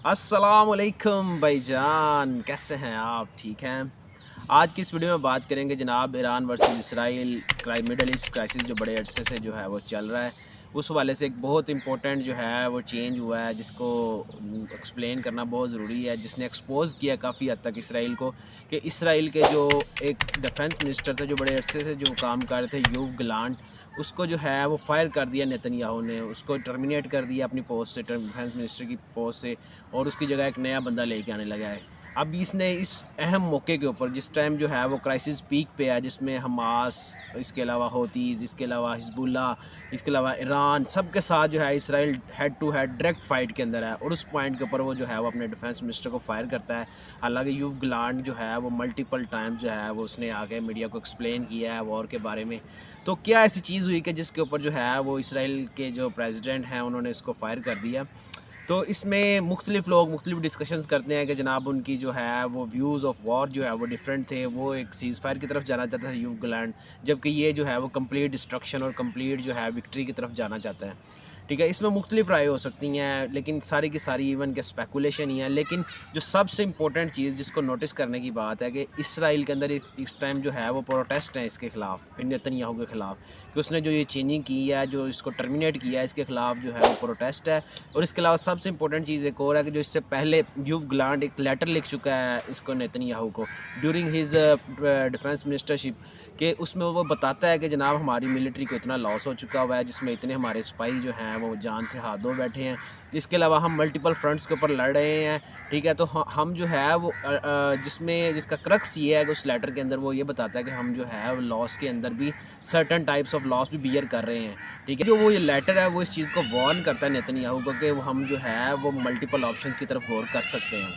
अस्सलामुअलैकुम भाईजान, कैसे हैं आप? ठीक हैं। आज की इस वीडियो में बात करेंगे जनाब Iran versus Israel middle east crisis जो बड़े अरसे से जो है वो चल रहा है, उस वाले से एक बहुत इंपॉर्टेंट जो है वो चेंज हुआ है जिसको एक्सप्लेन करना बहुत ज़रूरी है, जिसने एक्सपोज किया काफ़ी हद तक इसराइल को कि इसराइल के जो एक डिफेंस मिनिस्टर थे जो बड़े अरसे से जो काम कर रहे थे यूव गलांट, उसको जो है वो फायर कर दिया नेतन्याहू ने, उसको टर्मिनेट कर दिया अपनी पोस्ट से, डिफेंस मिनिस्टर की पोस्ट से, और उसकी जगह एक नया बंदा लेके आने लगा है। अब इसने इस अहम मौके के ऊपर जिस टाइम जो है वो क्राइसिस पीक पे है, जिसमें हमास, इसके अलावा होतीज़, इसके अलावा हिजबुल्ला, इसके अलावा ईरान, सब के साथ जो है Israel head to head direct fight के अंदर है, और उस पॉइंट के ऊपर वो जो है वो अपने डिफेंस मिनिस्टर को फायर करता है। हालांकि यूव गलांट जो है वो मल्टीपल टाइम जो है वो उसने आगे मीडिया को एक्सप्लेन किया है वॉर के बारे में। तो क्या ऐसी चीज़ हुई कि जिसके ऊपर जो है वो इसराइल के जो प्रेसिडेंट हैं उन्होंने इसको फायर कर दिया। तो इसमें मुख्तलिफ़ लोग मुख्तलिफ़ डिस्कशंस करते हैं कि जनाब उनकी जो है वो व्यूज़ ऑफ वॉर जो है वो डिफरेंट थे। वो एक सीज़ फायर की तरफ जाना चाहता था यूव गलांट, जबकि ये जो है वो कंप्लीट डिस्ट्रक्शन और कंप्लीट जो है विक्ट्री की तरफ जाना चाहता है। ठीक है, इसमें मुख्तलिफ़ राय हो सकती हैं, लेकिन सारी की सारी इवन के स्पेकुलेशन ही है। लेकिन जो सबसे इंपॉर्टेंट चीज़ जिसको नोटिस करने की बात है कि इसराइल के अंदर इस टाइम जो है वो प्रोटेस्ट हैं इसके ख़िलाफ़, नेतन्याहू के ख़िलाफ़, कि उसने जो ये चेंजिंग की है, जो इसको टर्मिनेट किया है, इसके ख़िलाफ़ जो है वो प्रोटेस्ट है। और इसके अलावा सबसे इंपॉर्टेंट चीज़ एक और है कि जो इससे पहले यूव गलांट एक लेटर लिख चुका है इसको, नेतन्याहू को, ड्यूरिंग हिज डिफेंस मिनिस्टरशिप, कि उसमें वो बताता है कि जनाब हमारी मिलिट्री को इतना लॉस हो चुका हुआ है, जिसमें इतने हमारे सिपाही जो हैं वो जान से हाथ धो बैठे हैं। इसके अलावा हम मल्टीपल फ्रंट्स के ऊपर लड़ रहे हैं। ठीक है, तो हम जो है वो जिसका क्रक्स ये है कि उस लेटर के अंदर वो ये बताता है कि हम जो है वो लॉस के अंदर भी सर्टन टाइप्स ऑफ लॉस भी बियर कर रहे हैं। ठीक है, जो वो ये लेटर है वो इस चीज़ को वार्न करता है नेतन्याहू को कि हम जो है वो मल्टीपल ऑप्शंस की तरफ गौर कर सकते हैं।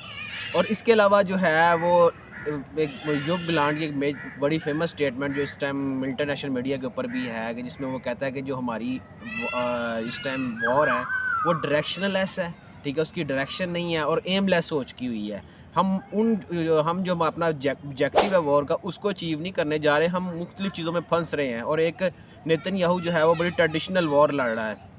और इसके अलावा जो है वो एक यूव गलांट की एक बड़ी फेमस स्टेटमेंट जो इस टाइम इंटरनेशनल मीडिया के ऊपर भी है, कि जिसमें वो कहता है कि जो हमारी इस टाइम वॉर है वो डायरेक्शनलेस है। ठीक है, उसकी डायरेक्शन नहीं है और एमलेस हो चुकी हुई है। हम जो अपना ऑब्जेक्टिव है वॉर का उसको अचीव नहीं करने जा रहे, हम मुख्तलिफ़ चीज़ों में फंस रहे हैं, और एक नेतन्याहू जो है वो बड़ी ट्रेडिशनल वॉर लड़ रहा है।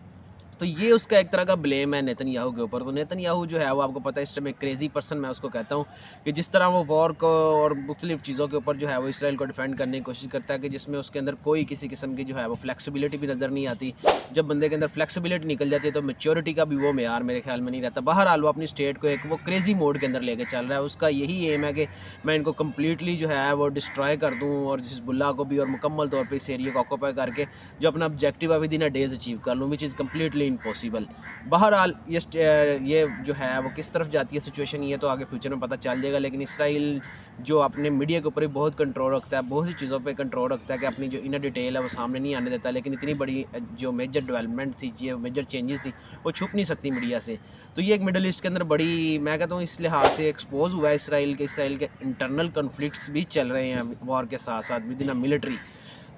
तो ये उसका एक तरह का ब्लेम है नेतन्याहू के ऊपर। तो नेतन्याहू जो है वो आपको पता है इस टाइम एक क्रेज़ी पर्सन मैं उसको कहता हूँ, कि जिस तरह वो वॉर को और मुख्तलिफ़ चीज़ों के ऊपर जो है वो इसराइल को डिफेंड करने की कोशिश करता है, कि जिसमें उसके अंदर कोई किसी किस्म की जो है वो फ्लेक्सिबिलिटी भी नज़र नहीं आती। जब बंदे के अंदर फ्लेक्सिबिलिटी निकल जाती है तो मैच्योरिटी का भी वो मेयार मेरे ख्याल में नहीं रहता। बहरहाल वो अपनी स्टेट को एक वो क्रेज़ी मोड के अंदर लेके चल रहा है। उसका यही एम है कि मैं इनको कम्प्लीटली जो है वो डिस्ट्रॉय कर दूँ, और हिज़्बुल्लाह को भी, और मुकम्मल तौर पर इस एरिया को ऑक्यूपाई करके जो अपना ऑब्जेक्टिव है with in a days achieve कर लूँ, विच इज़ कम्प्लीटली इम्पॉसिबल। बहरहाल ये जो है वो किस तरफ जाती है सिचुएशन, ये तो आगे फ्यूचर में पता चल जाएगा। लेकिन इसराइल जो अपने मीडिया के ऊपर भी बहुत कंट्रोल रखता है, बहुत सी चीज़ों पे कंट्रोल रखता है, कि अपनी जो इनर डिटेल है वो सामने नहीं आने देता। लेकिन इतनी बड़ी जो मेजर डेवलपमेंट थी, जो मेजर चेंजेस थी, वो छुप नहीं सकती मीडिया से। तो ये एक मिडल ईस्ट के अंदर बड़ी, मैं कहता हूँ, इस लिहाज से एक्सपोज हुआ है इसराइल के इंटरनल कन्फ्लिक्ट्स भी चल रहे हैं वॉर के साथ साथ विद इन अ मिलिट्री।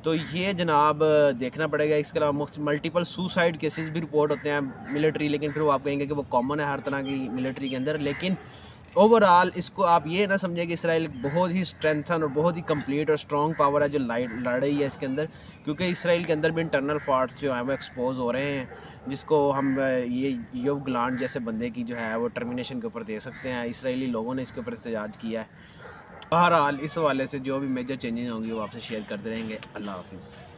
तो ये जनाब देखना पड़ेगा। इसके अलावा मल्टीपल सुसाइड केसेस भी रिपोर्ट होते हैं मिलिट्री, लेकिन फिर वो आप कहेंगे कि वो कॉमन है हर तरह की मिलिट्री के अंदर। लेकिन ओवरऑल इसको आप ये ना समझें कि इसराइल बहुत ही स्ट्रेंथन और बहुत ही कंप्लीट और स्ट्रॉन्ग पावर है जो लड़ रही है इसके अंदर, क्योंकि इसराइल के अंदर भी इंटरनल फॉल्ट्स जो हैं वो एक्सपोज हो रहे हैं, जिसको हम ये यूव गलांट जैसे बंदे की जो है वो टर्मिनेशन के ऊपर दे सकते हैं। इसराइली लोगों ने इसके ऊपर एहतजाज किया है। बहरहाल इस हवाले से जो भी मेजर चेंजेस होंगी वो आपसे शेयर करते रहेंगे। अल्लाह हाफिज़।